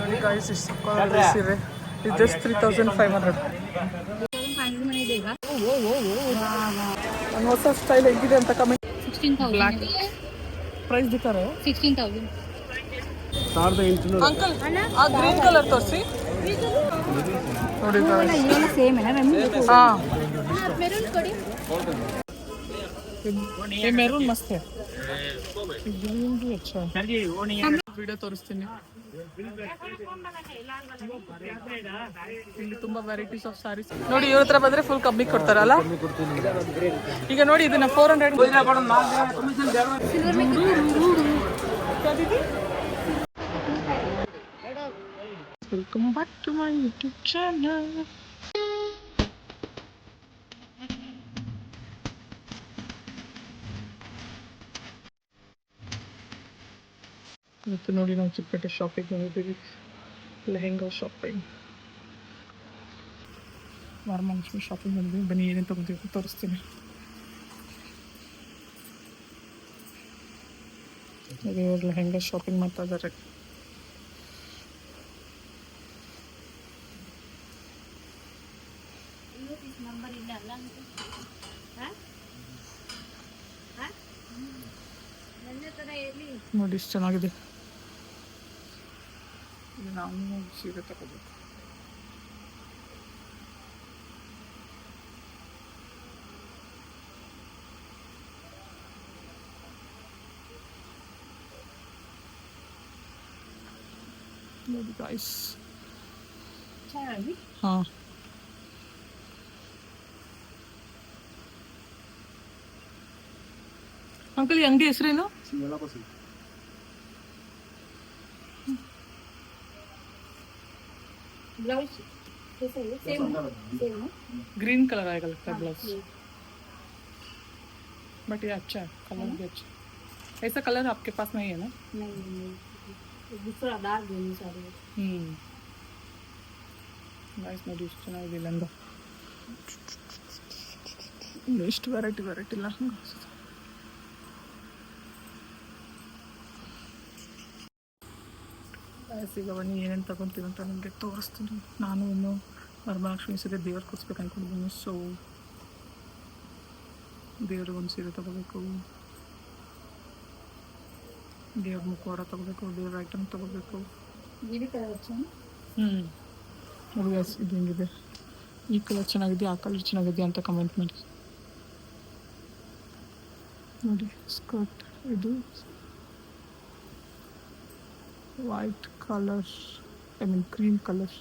ನೋಡಿ ಗಾಯ್ಸ್ ಇಷ್ಟು ಸಕ್ಕತ್ತಾಗಿದೆ ಸೀರೆ. ಇದು ಜಸ್ಟ್ 3500. ಹೊಸ ಸ್ಟೈಲ್ ಹೇಗಿದೆ ಅಂತ ಕಮೆಂಟ್. 16,000 ಪ್ರೈಸ್ ದಿಕ್ಕಾರೆ 16,000 ಅಂಕಲ್ ಆ ಗ್ರೀನ್ ಕಲರ್ ತೋರಿಸಿ ನೋಡಿ ಸೇಮ್ ಹಾಂ ये मेरून मस्त है ग्रीन भी अच्छा है ವಿಡಿಯೋ ತೋರಿಸ್ತೀನಿ. ಇಲ್ಲಿ ತುಂಬಾ ವೆರೈಟೀಸ್ ಆಫ್ ಸಾರೀಸ್ ನೋಡಿ. ಇವ್ರ ಹತ್ರ ಬಂದ್ರೆ ಫುಲ್ ಕಮ್ಮಿ ಕೊಡ್ತಾರಲ್ಲ. ಈಗ ನೋಡಿ ಇದನ್ನ 400 welcome back to my YouTube channel. ಇವತ್ತು ನೋಡಿ ನಾವು ಚಿಕ್ಕಪೇಟೆ ಶಾಪಿಂಗ್ ಬಂದಿದ್ದೀವಿ. ಲೆಹೆಂಗಾ ಶಾಪಿಂಗ್, ವರಮಹಾಲಕ್ಷ್ಮಿ ಶಾಪಿಂಗ್ ಬಂದಿದ್ದೀವಿ. ಬನ್ನಿ ಏನೇನು ತೊಗೊತೀವಿ ತೋರಿಸ್ತೀನಿ. ಇವರು ಲೆಹೆಂಗಾ ಶಾಪಿಂಗ್ ಮಾಡ್ತಾ ಇದ್ದಾರೆ. ನೋಡಿ ಇಷ್ಟು ಚೆನ್ನಾಗಿದೆ. ನಾವು ಸೀರೆ ತಗೋಬೇಕು. ನೋಡಿ ಗಾಯ್ಸ್. ಹಾಂ ಅಂಕಲ್ ಈ ಅಂಗಡಿ ಹೆಸರೇನು? ब्लाउज कैसा है? सेम है ग्रीन कलर आएगा लगता है ब्लाउज, बट ये अच्छा है, कलर भी अच्छा है. ऐसा कलर आपके पास नहीं है ना? नहीं दूसरा डार्क ग्रीन साड़ी. गाइस ನೋಡಿ ಇಷ್ಟು ಚೆನ್ನಾಗಿದೆ ಲಂಗ. ಎಷ್ಟು ವೆರೈಟಿ ಲಂಗ. ಈಗ ಬನ್ನಿ ಏನೇನು ತಗೊತೀವಿ ಅಂತ ನಿಮಗೆ ತೋರಿಸ್ತೀನಿ. ನಾನು ಇನ್ನು ವರಮಹಾಲಕ್ಷ್ಮಿ ಸೀರೆ ದೇವ್ರು ಕೂರಿಸ್ಬೇಕು ಅಂದ್ಕೊಂಡಿದ್ದೀನಿ. ಸೊ ದೇವ್ರಿಗೆ ಒಂದು ಸೀರೆ ತಗೋಬೇಕು, ದೇವ್ರ ಮುಖವಾಡ ತಗೋಬೇಕು, ದೇವ್ರ ಐಟಮ್ ತಗೋಬೇಕು. ನೋಡಿ ಇದು ಹೆಂಗಿದೆ, ಈ ಕಲರ್ ಚೆನ್ನಾಗಿದೆ, ಆ ಕಲರ್ ಚೆನ್ನಾಗಿದೆ ಅಂತ ಕಮೆಂಟ್ ಮಾಡಿ. ನೋಡಿ ಸ್ಕರ್ಟ್ ಇದು white colour, I mean cream colour.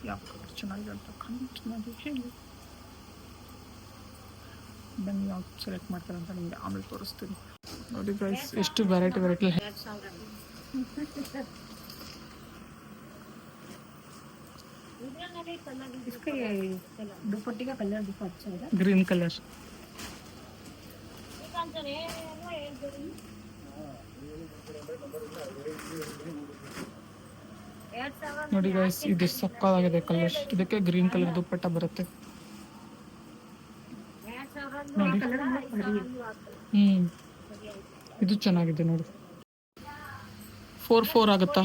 ಯಾವ ಕಲರ್ ಚೆನ್ನಾಗಿದೆ ಅಂತ ಕಮೆಂಟ್ ಮಾಡಿ ಹೇಳಿ. ಬನ್ನಿ ಯಾವ್ದು ಸೆಲೆಕ್ಟ್ ಮಾಡ್ತಾರೆ ಅಂತ ನಿಮಗೆ ಆಮೇಲೆ ತೋರಿಸ್ತೀನಿ. ನೋಡಿ ಗೈಸ್ ಎಷ್ಟು ವೆರೈಟಿ दुपट्टे का कलर देखो अच्छा है, ग्रीन कलर. ನೋಡಿ ಗೈಸ್ ಇದು ಸಕ್ಕತ್ತಾಗಿದೆ ಕಲರ್. ಇದಕ್ಕೆ ಗ್ರೀನ್ ಕಲರ್ ದುಪ್ಪಟ್ಟ ಬರುತ್ತೆ ನೋಡಿ. ಇದು ಚೆನ್ನಾಗಿದೆ ನೋಡಿ. 4,400 ಆಗುತ್ತಾ?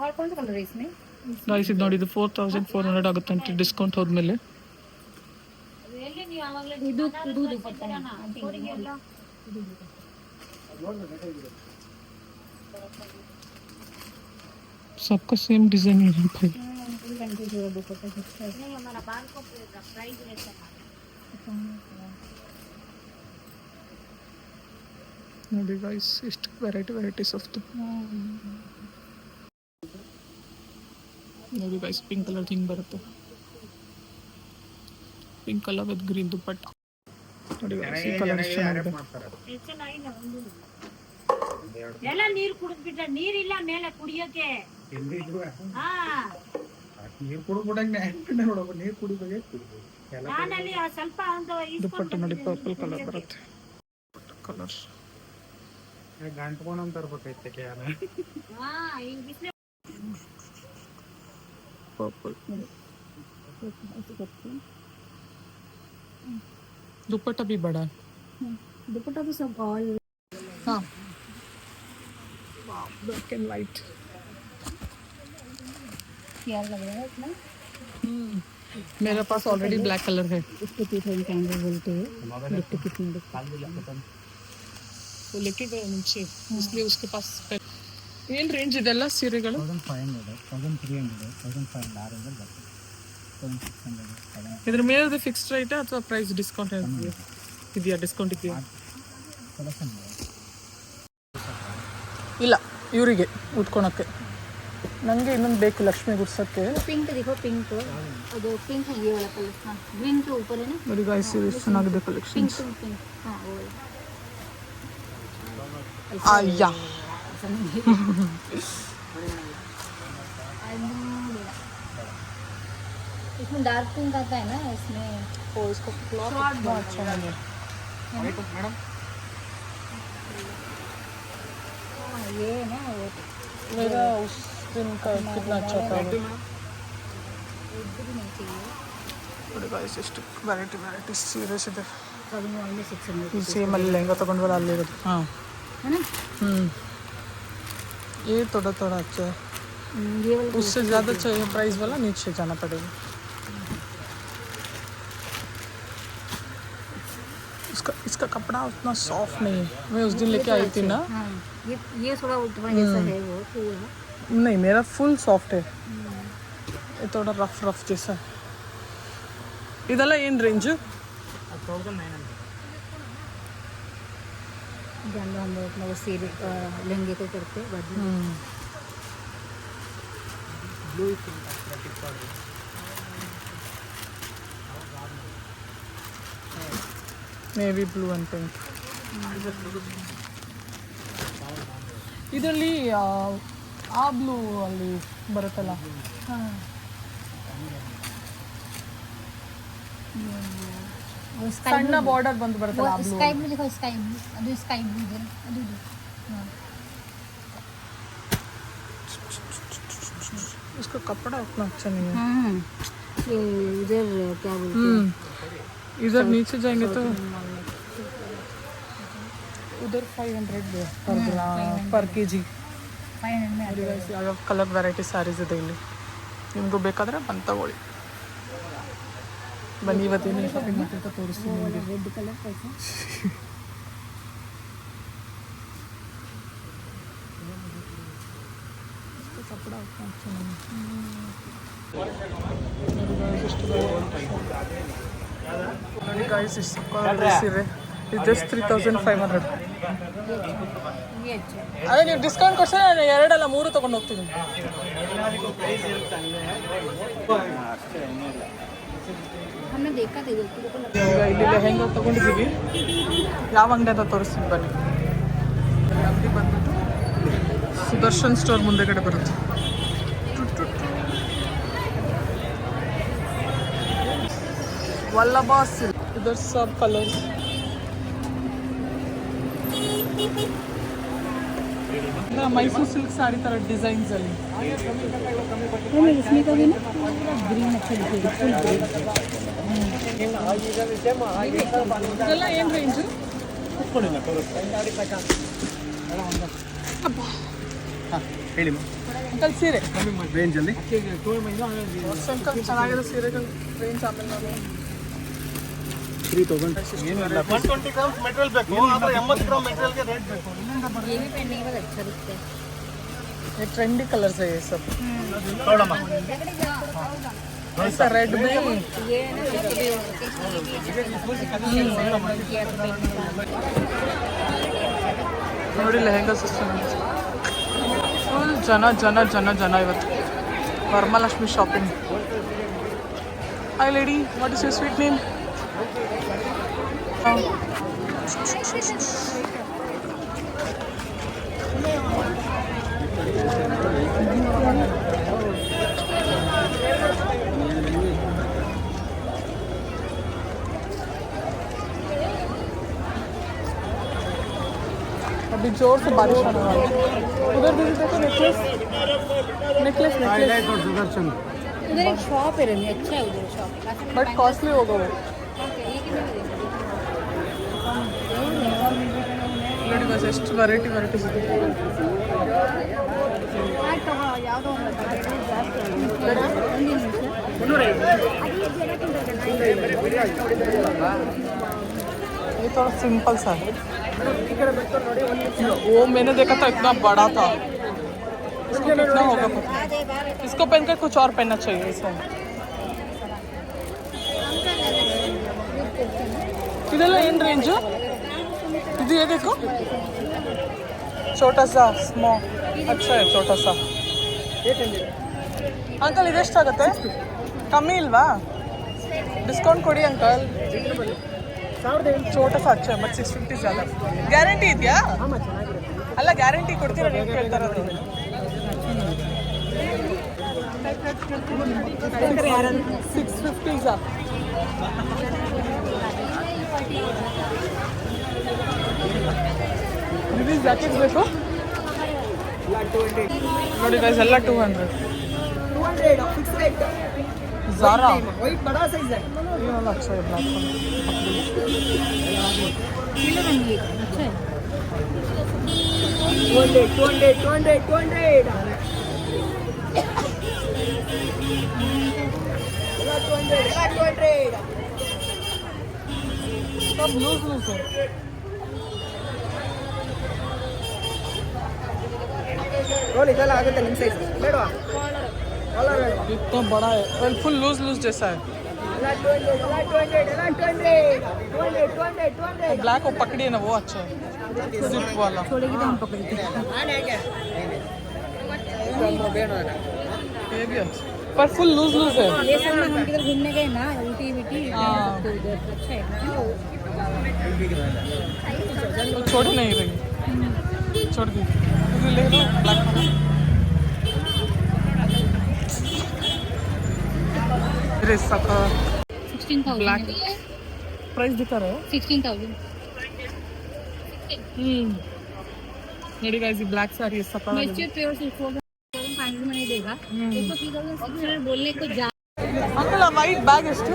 और कौन सा कलर है इसमें? ಗೈಸ್ ಇದು ನೋಡಿ, ಇದು 4,400 ಆಗುತ್ತೆ ಅಂತ ಡಿಸ್ಕೌಂಟ್ ಹೋದ್ಮೇಲೆ. सबका सेम डिजाइन है भाई. ನೋಡಿ ಗೈಸ್ ಎಷ್ಟು ವೆರೈಟೀಸ್ ಆಫ್ ನೋಡಿ ಗೈಸ್ ಪಿಂಕ್ ಕಲರ್ ಥಿಂಗ್ ಬರುತ್ತೆ. ಪಿಂಕ್ ಕಲರ್ ವಿತ್ ಗ್ರೀನ್ ದುಪ್ಪಟ್ಟ. ನೋಡಿ ಗೈಸ್ ಈ ಕಲರ್ ಚೆನ್ನಾಗಿದೆ. ಎಲ್ಲ ನೀರು ಕುಡಿದ್ಬಿಟ್ಟ, ನೀರಿಲ್ಲ ಮೇಲೆ ಕುಡಿಯೋಕೆ. ನೀರು ಕುಡಿದ್ಬಿಟ್ಟಂಗೆ ನೋಡಪ್ಪ, ನೀರು ಕುಡಿಬೇಕು. ನಾನಲ್ಲಿ ಸ್ವಲ್ಪ ದುಪ್ಪಟ್ಟ ನೋಡಿ ಪರ್ಪಲ್ ಕಲರ್ ಬರುತ್ತೆ. ಕಲರ್ ಗಂಟ್ಕೊಂಡ್ ತರ್ಬೇಕೈತೆ ಕ್ಯಾನ. ಪರ್ಪಲ್ दुपट्टा भी बड़ा है. दुपट्टा तो सब ऑल हाँ ब्लैक एंड वाइट प्यार लग रहा है इतना मेरे पास ऑलरेडी ब्लैक कलर है इसको 2000 कैमरे बोलते हैं देखते कितने वो लेके गए नीचे इसलिए उसके पास ಏನು ರೇಂಜ್ ಇದೆಲ್ಲ ಸೀರೆಗಳು 1500 1300 1500 1600 ಇದ್ರ ಮೇಲೆ ಫಿಕ್ಸ್ಡ್ ರೇಟ್ ಅಥವಾ ಪ್ರೈಸ್ ಡಿಸ್ಕೌಂಟ್ ಇದೆಯಾ ಡಿಸ್ಕೌಂಟ್ ಇದೆಯಾ ಇಲ್ಲ ಇವರಿಗೆ ಉಟ್ಕೊಳಕ್ಕೆ ನನಗೆ ಇನ್ನೊಂದು ಬೇಕು ಲಕ್ಷ್ಮಿ ಗುಡ್ಸಕ್ಕೆ पिंक देखो पिंक ಅದು पिंक है ये वाला कलर हाँ ग्रीन के ऊपर है ना ನೋಡಿ ಗಾಯ್ಸ್ ಇದು ಚೆನ್ನಾಗಿದೆ पिंक ಕಲೆಕ್ಷನ್ಸ್ पिंक हाँ वो ಅಯ್ಯಾ इसमें डार्क पिंक आता है ना इसमें ओ इसका क्लॉथ कितना अच्छा है मैडम हाँ ये है ना वो मेरा उस दिन का कितना अच्छा था इधर ही नहीं चाहिए ನೋಡಿ ಗಾಯ್ಸ್ ಎಷ್ಟು ವೆರೈಟಿ ಸೀರೆಸ್ ಇದೆ सब में 600 ಈ ಸೇಮ್ ಅಲ್ಲಿ ಲೆಹಂಗಾ ತಗೊಂಡ್ವಲ್ಲ ಅಲ್ಲಿರೋದು ಹಾಂ है ना ये थोड़ा थोड़ा अच्छा है ये वाला उससे ज़्यादा चाहिए प्राइस वाला नीचे जाना पड़ेगा इसका कपड़ा उतना सॉफ्ट नहीं है मैं उस दिन लेके आई थी ना हाँ ये थोड़ा उतना जैसा है वो पूरा नहीं मेरा फुल सॉफ्ट है ये थोड़ा रफ जैसा है ಇದೆಲ್ಲ ಏನು ರೇಂಜು 1900 जान लो हम लोग अपना वो सीरे लहंगे को करते हैं बाद में blue navy blue and pink ಇದರಲ್ಲಿ ಆ ಬ್ಲೂ ಅಲ್ಲಿ ಬರುತ್ತಲ್ಲ हाँ वो स्काई ಸಣ್ಣ ಬಾರ್ಡರ್ ಬಂದು ಬರುತ್ತಲ್ಲ ಆ ಬ್ಲೂ स्काई ब्लू देखो स्काई ब्लू ಅದು स्काई ब्लू इधर ಅದು हाँ उसका कपड़ा उतना अच्छा नहीं है ये इधर क्या बोलते हैं इधर नीचे जाएंगे तो उधर 500 पर ग्राम पर ಕೆಜಿ 500 में आता है ಯಾವ ಕಲರ್ ವೆರೈಟಿ ಸ್ಯಾರೀಸ್ ಇದೆ ಇಲ್ಲಿ ನಿಮಗೂ ಬೇಕಾದರೆ ಬಂದು ತಗೊಳ್ಳಿ ಬನ್ನಿ ಇವತ್ತೇನು ಶಾಪಿಂಗ್ ಮಾಡ್ತಿರ್ತಾ ತೋರಿಸ್ತೀನಿ ನಿಮಗೆ रेड कलर कैसा कपड़ा उतना अच्छा नहीं है गाइस इसका सीरे जस्ट 3500 ये अच्छा है ಅದೇ ನೀವು ಡಿಸ್ಕೌಂಟ್ ಕೊಡ್ಸೋ ನಾನು ಎರಡಲ್ಲ ಮೂರು ತೊಗೊಂಡು ಹೋಗ್ತೀನಿ हमने देखा था इधर को ಈಗ ಇಲ್ಲಿ ಲೆಹೆಂಗಾ ತೊಗೊಂಡಿದ್ದೀವಿ ಯಾವ ಅಂಗಡಿ ಅಂತ ತೋರಿಸ್ತೀನಿ ಬನ್ನಿ ಅಂಗಡಿ ಬಂದ್ಬಿಟ್ಟು ಸುದರ್ಶನ್ ಸ್ಟೋರ್ ಮುಂದೆಗಡೆ ಬರುತ್ತೆ ವಲ್ಲಭ ಸಿಲ್ಕ್ ಇದರ್ ಸಬ್ ಕಲರ್ಸ್ ಮೈಸೂರು ಸಿಲ್ಕ್ ಸಾರಿ ಥರ ಡಿಸೈನ್ಸ್ ಅಲ್ಲಿ इसमें का भी ना ग्रीन अच्छा दिखेगा फुल ग्रीन ಇದೆಲ್ಲ ಏನು ರೇಂಜು ಹೇಳಿ ಅಂಕಲ್ ಸೀರೆ ರೇಂಜಲ್ಲಿ ಅಂಕಲ್ ಚೆನ್ನಾಗಿದೆ ಸೀರೆಗಳು ರೇಂಜ್ ಆಮೇಲೆ ನಾವು 3000 ಏನಿಲ್ಲ 120 ಗ್ರಾಮ್ಸ್ ಮೆಟೀರಿಯಲ್ ಬೇಕು ಆದರೆ 80 ಗ್ರಾಮ್ ಮೆಟೀರಿಯಲ್ಗೆ ರೇಟ್ ಬೇಕು ये भी पहनने के बाद अच्छा दिखता है ये ट्रेंडी कलर्स है ये सब ನೋಡಮ್ಮ ऐसा रेड में ये है ना ನೋಡಿ ಲೆಹೆಂಗಾ ಸಿಸ್ಟಮ್ ಫುಲ್ ಜನ ಇವತ್ತು Varamahalakshmi shopping hi lady what is your sweet name अभी जोर से बारिश आने वाली है उधर भी देखो नेकलेस ಸುದರ್ಶನ್ उधर एक शॉप है रमी अच्छा है उधर शॉप बट कॉस्टली होगा वो ये कितने में देंगे ಗೈಸ್ ಎಷ್ಟು ವೆರೈಟಿ ವೆರೈಟೀಸ್ ಇದೆ. ಯಾವುದೋ ये थोड़ा सिंपल सा है. वो मैंने देखा था इतना बड़ा था. इसको कितना होगा पता. इसको पहनकर कुछ और पहनना चाहिए इसे. ಇದೆಲ್ಲ ಏನು ರೇಂಜು? ಇದು ये देखो छोटा सा स्मॉल अच्छा है छोटा सा. अंकल ಇದೆಷ್ಟಾಗುತ್ತೆ? ಕಮ್ಮಿ ಇಲ್ವಾ? ಡಿಸ್ಕೌಂಟ್ ಕೊಡಿ ಅಂಕಲ್. छोटा सा अच्छा है बट 650 ज़्यादा. ಗ್ಯಾರಂಟಿ ಇದೆಯಾ? ಅಲ್ಲ ಗ್ಯಾರಂಟಿ ಕೊಡ್ತೀರಾ ನೀವು ಕೇಳ್ತಾ ಇರೋದು? 650 ज़ा. ನಿಮಗೆ ಜಾಕೆಟ್ ಬೇಕು ನೋಡಿ ಗೈಸ್ ಎಲ್ಲ 200 ಫಿಕ್ಸ್ ರೇಟ್ ज़ारा ವೈಟ್ ಬड़ा ಸೈಜ್ है ये वाला अच्छा है ब्लैक किलो रंग ये अच्छा है 200 सब लूज लूज है. ರೋಲ್ ಇದೆಲ್ಲ ಆಗುತ್ತೆ ನಿಮ್ಮ ಸೈಜ್ ಬೇಡವಾ ಕಾಲರ್ ಬೇಡ इतना बड़ा है और फुल लूज लूज जैसा है. ಎಲ್ಲ 200 ब्लैक वो पकड़ी है ना वो अच्छा है जिप वाला. छोड़ेगी तो हम पकड़ते हैं. ये भी अच्छा पर फुल लूज लूज है. ये सब में हम किधर घूमने गए ना ऊटी वीटी हाँ. तो उधर अच्छा है वो छोड़ नहीं रही छोड़ दी इधर ले लो ब्लैक वाला. अरे सका 16,000 ब्लैक प्राइस दिखा रहे हो? 16,000 मेरी गाइस ये ब्लैक साड़ी है सका. मॉइस्चर प्योर सिल्क 4,500 में नहीं देगा इसको 3,600 बोलने को जा. अंकल आ वाइट बैग ಎಷ್ಟು?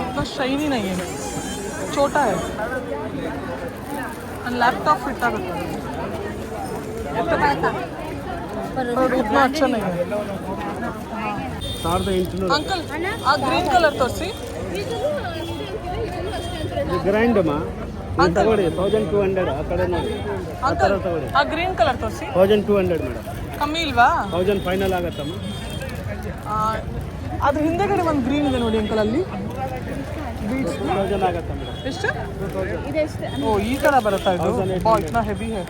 इतना शाइनी नहीं है छोटा है लैपटॉप फिट आಗುತ್ತೆ पर उतना अच्छा नहीं है. अंकल आ ग्रीन कलर तोರಿಸಿ. ಗ್ರ್ಯಾಂಡ್ ಅಮ್ಮ ತಗೊಳ್ಳಿ 1200 ಆ ಕಡೆ ನೋಡಿ अंकल ಆ ಗ್ರೀನ್ ಕಲರ್ ತೋರಿಸಿ. 1200 ಮೇಡಮ್ ಕಮ್ಮಿ ಇಲ್ವಾ? 1000 ಫೈನಲ್ ಆಗತ್ತಮ್ಮ. ಅದ್ರ ಹಿಂದೆಗಡೆ ಒಂದು ಗ್ರೀನ್ ಇದೆ ನೋಡಿ ಅಂಕಲ್ ಅಲ್ಲಿ 2000 ಆಗತ್ತ ಮೇಡಮ್. ಎಷ್ಟು? ಓ ಈ ತರ ಬರುತ್ತಾ ಇದು? ಬಾ ಇतना ಹೆವಿ है.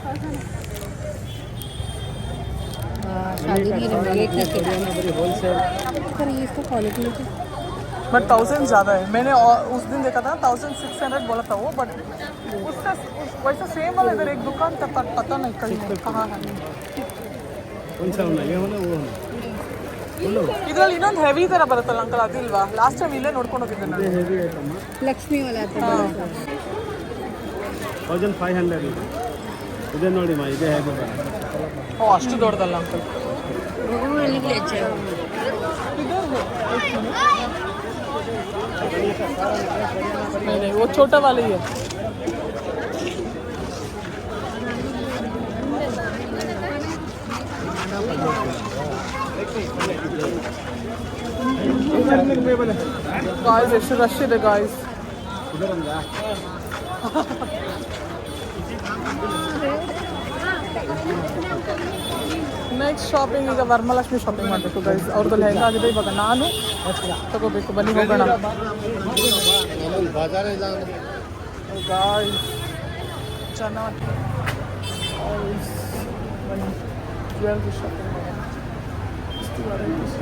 शादी में रेट लेके ಬರೀ ಹೋಲ್ಸೇಲ್ पर ये इसका क्वालिटी है बट 1000 ज़्यादा है. मैंने उस दिन देखा था 1600 बोला था वो बट उसका वैसा सेम वाला इधर एक दुकान था पर पता नहीं कहीं कहाँ है. कौन सा होना ये होना वो होना ಇದರಲ್ಲಿ ಇನ್ನೊಂದು ಹೆವಿ ಥರ ಬರುತ್ತಲ್ಲ ಅಂಕಲ್ ಅದಿಲ್ವಾ? ಲಾಸ್ಟ್ ಟೈಮ್ ಇಲ್ಲೇ ನೋಡ್ಕೊಂಡು ಹೋಗಿದ್ದೆ ನಾನು. ಹೆವಿ ಐತಮ್ಮ. लक्ष्मी वाला था 1500 ಇದೆ. ಇದೆ ನೋಡಿ ಮಾ ಇದೆ ಹೇಗೆ ಬರುತ್ತೆ. ಓ ಅಷ್ಟು ದೊಡ್ಡದಲ್ಲ ಅಂಕಲ್. बोलने के लिए अच्छा है नहीं नहीं वो छोटा वाला ही है. गाइस ಎಷ್ಟು ರಶ್ ಇದೆ ಗಾಯ್ಸ್. ನೆಕ್ಸ್ಟ್ ಶಾಪಿಂಗ್ ಈಗ ವರಮಹಾಲಕ್ಷ್ಮಿ ಶಾಪಿಂಗ್ ಮಾಡಬೇಕು ಗೈಸ್. ಅವ್ರದ್ದು ಲೆಹಂಗಾ ಆಗಿದೆ ಇವಾಗ ನಾನು ತಗೋಬೇಕು. ಬನ್ನಿ ಹೋಗೋಣ ಗಾಯ್ಸ್. ಚೆನ್ನಾಗಿ ಬನ್ನಿ ಜ್ಯುವೆಲ್ರಿ ಶಾಪಿಂಗ್ ಮಾಡೋಣ. ಇಷ್ಟು ವೆರೈಟೀಸ್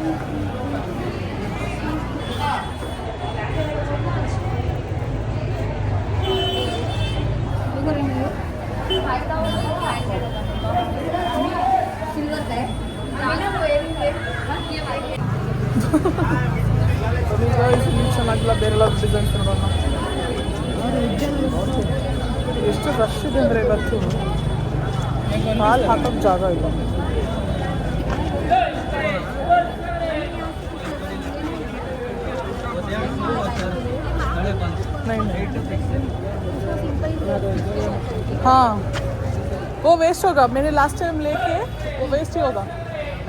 ಚೆನ್ನಾಗಿಲ್ಲ. ಬೇರೆಲ್ಲ ಡಿಸೈನ್ಸ್ ನೋಡೋಣ. ಎಷ್ಟು ರಶ್ ಇದೆ ಅಂದರೆ ಇವತ್ತು ಕಾಲು ಹಾಕೋಕ್ಕೆ ಜಾಗ ಇಲ್ಲ. हाँ वो वेस्ट होगा, मैंने लास्ट टाइम लेके वो वेस्ट ही होगा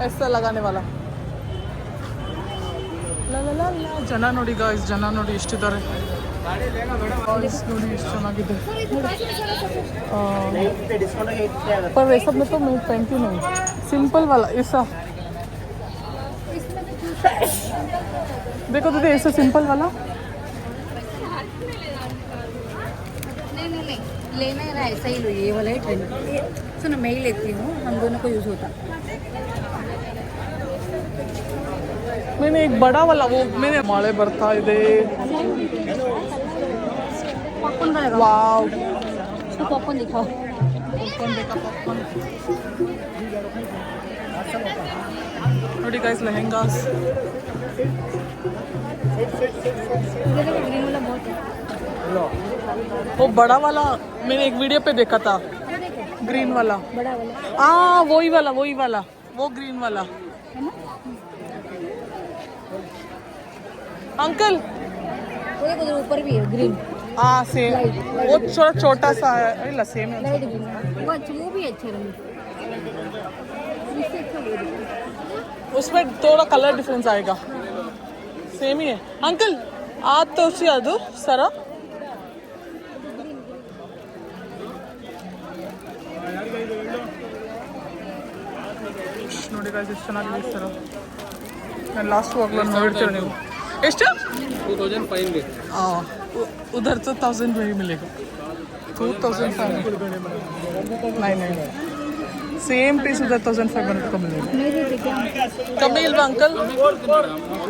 ऐसा लगाने वाला. ला ला ला ला. ಜನ ನೋಡಿ ಗಾಯ್ಸ್, ಜನ ನೋಡಿ ಎಷ್ಟಿದ್ದಾರೆ. ಗಾಯ್ಸ್ ನೋಡಿ ಎಷ್ಟು ಚೆನ್ನಾಗಿದೆ. पर ये सब में तो मैं पहनती नहीं, सिंपल वाला ऐसा. देखो दीदी ऐसा सिंपल वाला. नहीं लेना है ना, ऐसा ही लो, ये वाला ही ट्रेंड. सुनो मैं ही लेती हूँ, हम दोनों को यूज़ होता. मैंने एक बड़ा वाला वो मैंने ಮಳೆ ಬರ್ತಾ ಇದೆ. पॉपकॉर्न रहेगा. ವಾವ್, उसको पॉपकॉर्न दिखाओ. ಪಾಪ್ಕಾರ್ನ್ ಬೇಕಾ? ಪಾಪ್ಕಾರ್ನ್ ನೋಡಿ ಗಾಯ್ಸ್, ಲೆಹೆಂಗಾಸ್. ग्रीन वाला बहुत है. वो बड़ा वाला मैंने एक वीडियो पे देखा था, ग्रीन वाला. बड़ा वाला हाँ वही वाला, वो ग्रीन वाला. है ना. अंकल वो एक उधर ऊपर भी है ग्रीन. हाँ सेम, वो थोड़ा छोटा सा है. ಇಲ್ಲ ಸೇಮ್ है. लाइट ग्रीन वो भी अच्छे रंग. इससे अच्छा वो दिखा. उसमें थोड़ा कलर डिफरेंस आएगा. सेम ही है. अंकल आज ತೋರಿಸಿ ಅದು ಸರ. ನೋಡಿ ಗಾಯ್ಸ್ ಎಷ್ಟು ಚೆನ್ನಾಗಿದೆ ಈ ಸರ. ನಾನು ಲಾಸ್ಟ್ ವಾಗ್ಲ ನೋಡಿರ್ತೀರ ನೀವು. ಎಷ್ಟು? 2500 हाँ उधर तो 1000 में ही मिलेगा. 2500 नहीं सेम पीस उधर 1500 का मिलेगा. मेरे पे क्या ಕಮ್ಮಿ ಇಲ್ವಾ ಅಂಕಲ್?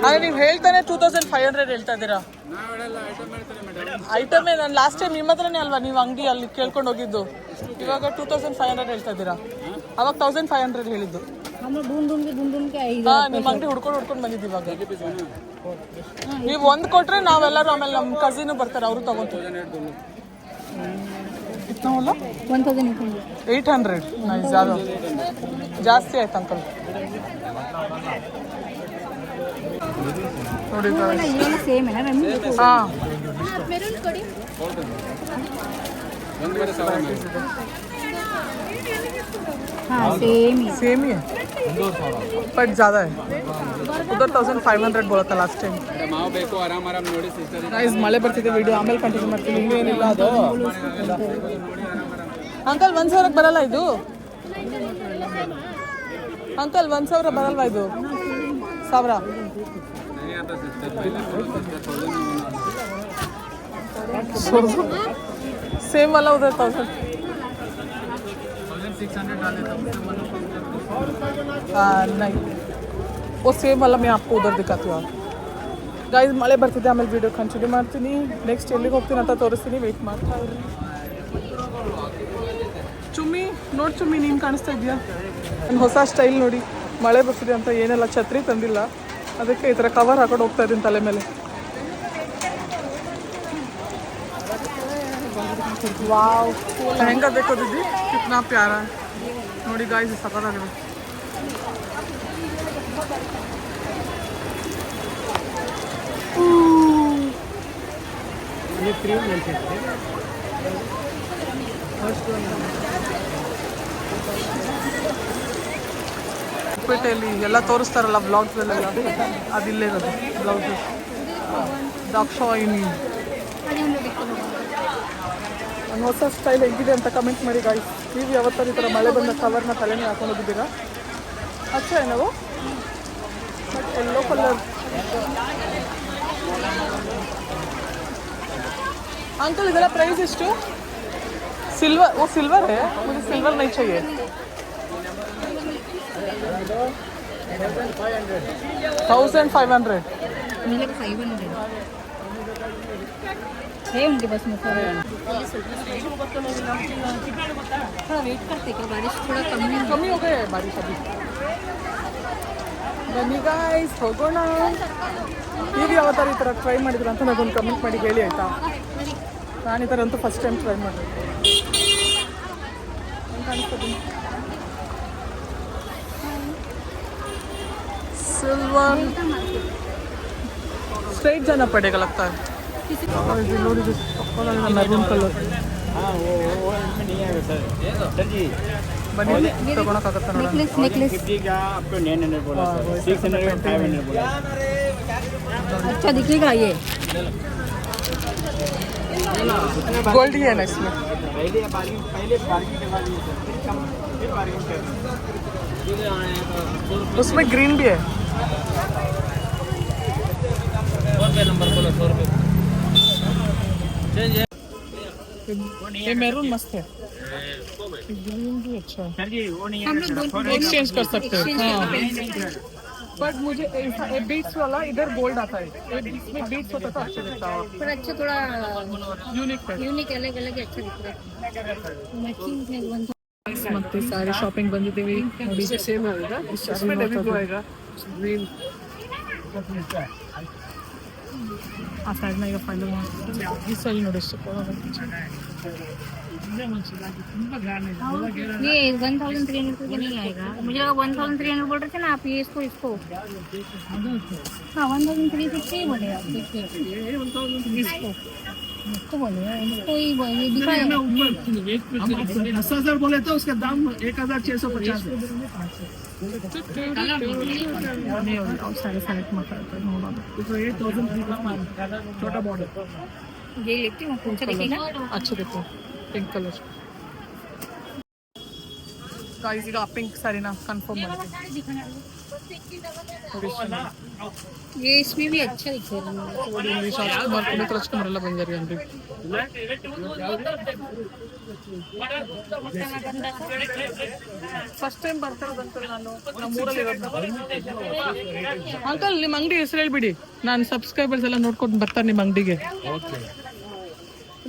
ಹಾಗೆ ನೀವು ಹೇಳ್ತಾನೆ 2500 ಹೇಳ್ತಾ ಇದ್ದೀರಾ. ಐಟಮೇ ನಾನು ಲಾಸ್ಟ್ ಟೈಮ್ ನಿಮ್ಮ ಹತ್ರನೇ ಅಲ್ವಾ ನೀವು ಅಂಗಡಿ ಅಲ್ಲಿ ಕೇಳ್ಕೊಂಡು ಹೋಗಿದ್ದು. ಇವಾಗ 2500 ಹೇಳ್ತಾ ಇದ್ದೀರಾ. ಅವಾಗ 1500 ಹೇಳಿದ್ದು. हम लोग ढूंढ के आई. ಹಾಂ ನಿಮ್ಮ ಅಂಗಡಿ ಹುಡ್ಕೊಂಡು ಬಂದಿದ್ದು. ಇವಾಗ ನೀವು ಒಂದು ಕೊಟ್ರೆ ನಾವೆಲ್ಲರೂ ಆಮೇಲೆ ನಮ್ಮ ಕಸಿನು ಬರ್ತಾರೆ, ಅವರು ತಗೊಂತಾರೆ. कितना बोला? 1800. नहीं ज़्यादा ಜಾಸ್ತಿ ಆಯ್ತು ಅಂಕಲ್. ನೋಡಿ ये सेम है ना रंग. ಹಾಂ मेरून कोडी. हाँ सेम ही है बट ज़्यादा है. उधर 1500 बोला था लास्ट टाइम. ಮಾವು ಬೇಕು ಆರಾಮ್ ನೋಡಿ ಸಿಸ್ಟರ್. ಗೈಸ್ ಮಳೆ ಬರ್ತಿದೆ, ವಿಡಿಯೋ ಆಮೇಲೆ ಕಂಟಿನ್ಯೂ ಮಾಡ್ತೀನಿ. ಇನ್ನೇನಿಲ್ಲ ಅದು. ಅಂಕಲ್ 1000 ಬರಲ್ಲ ಇದು. ಅಂಕಲ್ 1000 ಬರಲ್ವಾ ಇದು? 1000 सेम वाला उधर 1000. 1600 डाले थे नहीं वो सेम वाला मैं आपको उधर दिखाती हूँ. ಗೈಸ್ ಮಳೆ ಬರ್ತಿದೆ, ಆಮೇಲೆ ವಿಡಿಯೋ ಕಂಟಿನ್ಯೂ ಮಾಡ್ತೀನಿ. ನೆಕ್ಸ್ಟ್ ಎಲ್ಲಿಗೆ ಹೋಗ್ತೀನಿ ಅಂತ ತೋರಿಸ್ತೀನಿ, ವೆಯ್ಟ್ ಮಾಡ್ತಾ ಇರಿ. ಚುಮ್ಮಿ ನೋಡಿ, ಚುಮ್ಮಿ ನೀನು ಕಾಣಿಸ್ತಾ ಇದೆಯಾ? ನನ್ನ ಹೊಸ ಸ್ಟೈಲ್ ನೋಡಿ. ಮಳೆ ಬರ್ತಿದೆ ಅಂತ ಏನೆಲ್ಲ ಛತ್ರಿ ತಂದಿಲ್ಲ, ಅದಕ್ಕೆ ಈ ಥರ ಕವರ್ ಹಾಕೊಂಡು ಹೋಗ್ತಾ ಇದ್ದೀನಿ ತಲೆ ಮೇಲೆ. ವಾವ್ ಲೆಹಂಗಾ देखो दीदी कितना प्यारा है. ನೋಡಿ ಗಾಯ್ಸ್ ಸಖತ್ತಾಗಿದೆ. ये क्रीम मिलते हैं. ಪೇಟೆಯಲ್ಲಿ ಎಲ್ಲ ತೋರಿಸ್ತಾರಲ್ಲ ಬ್ಲಾಗ್ಸಲ್ಲೆಲ್ಲ, ಅದಿಲ್ಲೇ ಇರೋದು ಬ್ಲೌಸು. ದಾಕ್ಷಾಯಿನಿ ನನ್ನ ಹೊಸ ಸ್ಟೈಲ್ ಹೇಗಿದೆ ಅಂತ ಕಮೆಂಟ್ ಮಾಡಿ ಗಾಯ್ಸ್. ನೀವು ಯಾವತ್ತಾರು ಈ ಥರ ಮಳೆ ಬಂದ ಕವರ್ನ ತಲೆನೇ ಹಾಕೊಂಡು ಹೋಗಿದ್ದೀರಾ? ಅಚ್ಚ ನಾವು ಬಟ್ ಯೆಲ್ಲೋ ಕಲರ್. अंकल ಇದೆಲ್ಲ ಪ್ರೈಸ್ ಎಷ್ಟು? सिल्वर वो सिल्वर है, मुझे सिल्वर नहीं चाहिए. 1500. मेरे को 500 है उनके पास में. थोड़ा वेट करते क्या, बारिश थोड़ा कमी हो गया है बारिश अभी. ಬನ್ನಿ ಗಾಯ್ಸ್ ಹೋಗೋಣ. ನೀವು ಯಾವತ್ತಾರು ಈ ಥರ ಟ್ರೈ ಮಾಡಿದ್ರ ಅಂತ ನನಗೊಂದು ಕಮೆಂಟ್ ಮಾಡಿ ಹೇಳಿ ಆಯಿತಾ? ನಾನು ಈ ಥರ ಅಂತೂ ಫಸ್ಟ್ ಟೈಮ್ ಟ್ರೈ ಮಾಡಿದೆ. ಕಾಣಿಸ್ತದೆ सिल्वर स्ट्रेट जाना पड़ेगा लगता है. मैरून कलर हाँ वो इसमें नहीं आएगा सर सर जी ಬನ್ನಿ ತಗೊಳಕ್ಕಾಗತ್ತ ನೋಡೋಣ. नेकलेस नेकलेस 50 का आपको 900 बोला सर 600 का 500 बोला अच्छा दिखेगा ये. गोल्ड ही है ना इसमें. पहले बार्गिंग करवा लीजिए सर फिर बार्गिंग करना उसमें ग्रीन भी है. 100 रुपये नंबर बोलो 100 रुपये चेंज है ये मैरून मस्त है. ग्रीन भी अच्छा है. सर जी वो नहीं हम लोग एक्सचेंज कर सकते हैं. exchange हाँ. कर सकते हैं. बट मुझे बीट्स वाला इधर गोल्ड आता है. इसमें बीट्स होता तो अच्छा दिखता है. पर अच्छा थोड़ा यूनिक है. यूनिक अलग अलग अच्छा दिख रहा है. मैचिंग है ಮತ್ತೆ ಸಾರಿ ಶಾಪಿಂಗ್ ಬಂದಿದ್ದೀವಿ ನೋಡಿ. ಸೇಮ್ ಆಗಿದೆ. इसमें डेबिट आएगा ग्रीन. ಆ ಸೈಡ್ ನ ಈಗ ಫೈನಲ್ ಈ ಸೈಡ್ ನೋಡಿ ये 1300 रुपये का नहीं आएगा. मुझे लगा 1300 बोल रहे थे ना आप. ये इसको हाँ 1350 बोलेगा. इसको बोलेगा इसको ही बोले दिखाया 10,000 बोले तो उसका दाम 1,650 है सारे सेलेक्ट माताಡ್ತಾರೆ ನೋಡೋಣ. छोटा बॉर्डर ये लेती हूँ. कौन सा दिखेगा? अच्छा देखो पिंक कलर. गाइस ಈಗ ಪಿಂಕ್ ಸಾರಿನ ಕನ್ಫರ್ಮ್ ಮಾಡಿ. ये इसमें भी अच्छा दिख रहा है. ನೋಡಿ ಇಲ್ಲಿ ಶಾಸ್ತ್ರ ಮಾಡ್ಕೊಂಡು ಕಳ್ಸ್ಕೊಂಡ್ರೆ ಎಲ್ಲ ಬಂಗಾರಿ ಅಂದ್ರಿ. ಫಸ್ಟ್ ಟೈಮ್ ಬರ್ತಿರೋದಂತ ನಾನು ನಮ್ಮೂರಲ್ಲಿ ಇರೋದು. ಅಂಕಲ್ ನಿಮ್ಮ ಅಂಗಡಿ ಹೆಸರು ಹೇಳ್ಬಿಡಿ. ನಾನು ಸಬ್ಸ್ಕ್ರೈಬರ್ಸ್ ಎಲ್ಲ ನೋಡ್ಕೊಂಡು ಬರ್ತಾರೆ ನಿಮ್ಮ ಅಂಗಡಿಗೆ.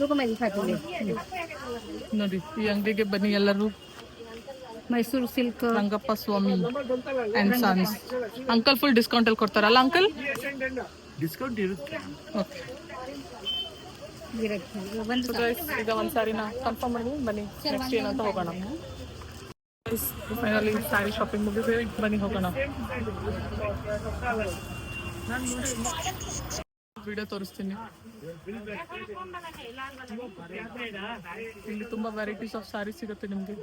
रुको मैं दिखाती हूँ. ನೋಡಿ ಈ ಅಂಗಡಿಗೆ ಬನ್ನಿ ಎಲ್ಲರೂ. Mysore silk Rangappa Swamy and sons. Uncle full discount ಅಲ್ಲಿ ಕೊಡ್ತಾರಲ್ಲ ಅಂಕಲ್? ಡಿಸ್ಕೌಂಟ್ ಇರುತ್ತೆ ಓಕೆ. ये रखिए. ये बंद So guys, ಈಗ ಒಂದು ಸಾರಿನ ಕನ್ಫರ್ಮ್ ಮಾಡಿ ಬನ್ನಿ. ನೆಕ್ಸ್ಟ್ ಏನಂತ ಹೋಗೋಣ. ಫೈನಲಿ ಸ್ಯಾರಿ ಶಾಪಿಂಗ್ ಮುಗಿದ್ರೆ ಬನ್ನಿ ಹೋಗೋಣ. ವಿಡಿಯೋ ತೋರಿಸ್ತೀನಿ. ಇಲ್ಲಿ ತುಂಬಾ ವೆರೈಟೀಸ್ ಆಫ್ ಸ್ಯಾರಿ ಸಿಗುತ್ತೆ ನಿಮಗೆ.